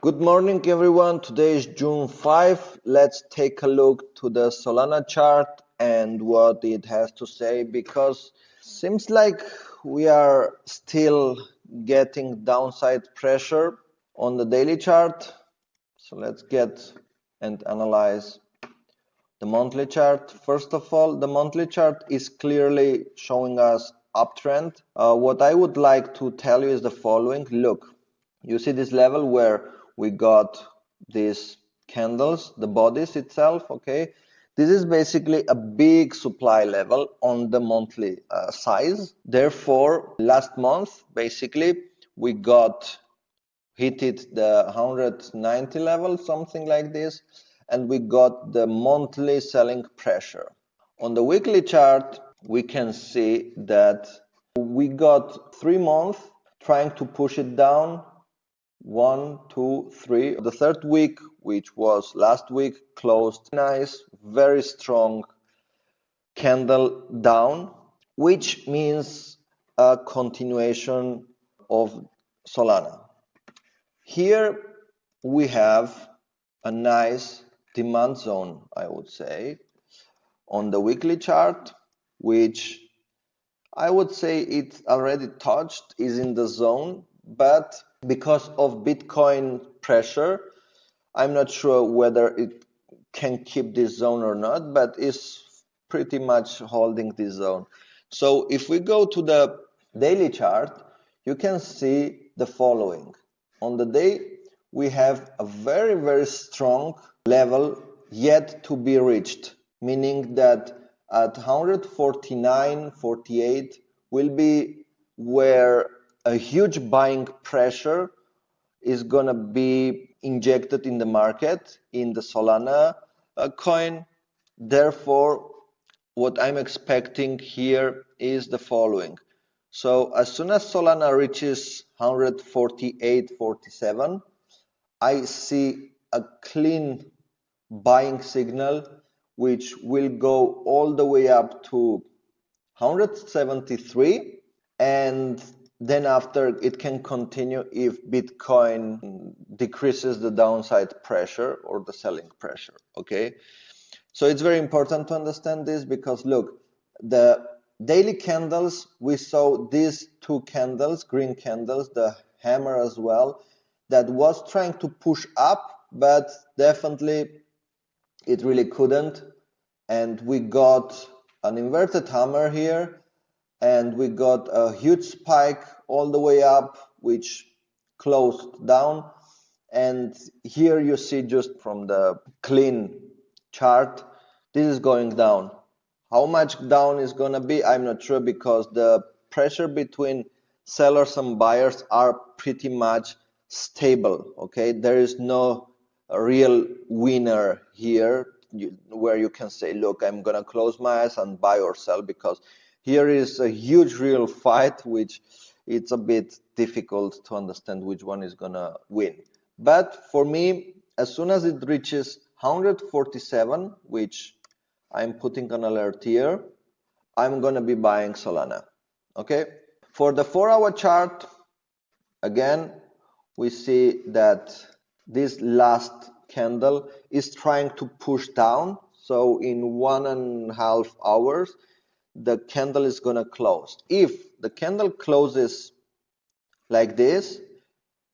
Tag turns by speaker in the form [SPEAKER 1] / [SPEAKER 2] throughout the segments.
[SPEAKER 1] Good morning everyone, today is June 5. Let's take a look to the Solana chart and what it has to say, because seems like we are still getting downside pressure on the daily chart. So let's get and analyze the monthly chart. First of all, the monthly chart is clearly showing us uptrend. What I would like to tell you is the following. Look, you see this level where we got these candles, the bodies itself, okay? This is basically a big supply level on the monthly size. Therefore, last month, basically, we hit the 190 level, something like this, and we got the monthly selling pressure. On the weekly chart, we can see that we got 3 months trying to push it down. 1, 2, 3. The third week, which was last week, closed nice, very strong candle down, which means a continuation of Solana. Here we have a nice demand zone, I would say, on the weekly chart, which I would say it's already touched, is in the zone, but because of Bitcoin pressure, I'm not sure whether it can keep this zone or not, but it's pretty much holding this zone. So if we go to the daily chart, you can see the following. On the day, we have a very, very strong level yet to be reached, meaning that at 149.48 will be where a huge buying pressure is gonna be injected in the market, in the Solana coin. Therefore, what I'm expecting here is the following. So as soon as Solana reaches 148.47, I see a clean buying signal which will go all the way up to 173, and then after it can continue if Bitcoin decreases the downside pressure or the selling pressure, okay? So it's very important to understand this, because look, the daily candles, we saw these two candles, green candles, the hammer as well, that was trying to push up, but definitely it really couldn't, and we got an inverted hammer here, and we got a huge spike all the way up, which closed down. And here you see, just from the clean chart, this is going down. How much down is gonna be, I'm not sure, because the pressure between sellers and buyers are pretty much stable, okay? There is no real winner here where you can say, look, I'm gonna close my eyes and buy or sell, because here is a huge real fight, which it's a bit difficult to understand which one is gonna win. But for me, as soon as it reaches 147, which I'm putting an alert here, I'm gonna be buying Solana, okay? For the 4-hour chart, again, we see that this last candle is trying to push down. So in 1.5 hours, the candle is gonna close. If the candle closes like this,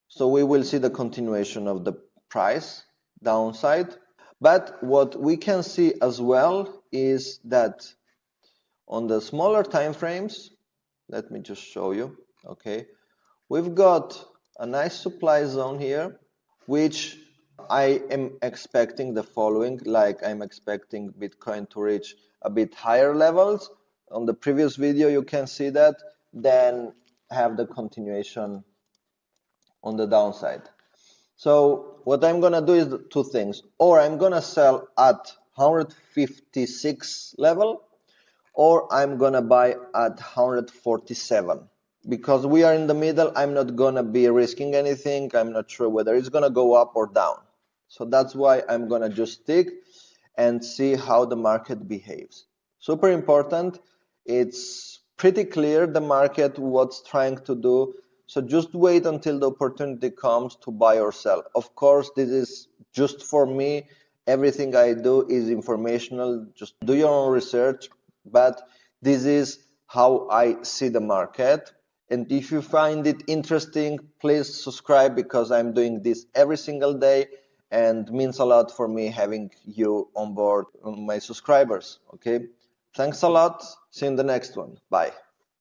[SPEAKER 1] so we will see the continuation of the price downside. But what we can see as well is that on the smaller time frames, let me just show you, okay, we've got a nice supply zone here, which I am expecting the following, like I'm expecting Bitcoin to reach a bit higher levels. On the previous video, you can see that, then have the continuation on the downside. So what I'm gonna do is two things. Or I'm gonna sell at 156 level, or I'm gonna buy at 147. Because we are in the middle, I'm not gonna be risking anything. I'm not sure whether it's gonna go up or down. So that's why I'm gonna just stick and see how the market behaves. Super important. It's pretty clear the market what's trying to do. So just wait until the opportunity comes to buy or sell. Of course, this is just for me. Everything I do is informational. Just do your own research, but this is how I see the market. And if you find it interesting, please subscribe, because I'm doing this every single day and means a lot for me having you on board, my subscribers. Okay. Thanks a lot. See you in the next one. Bye.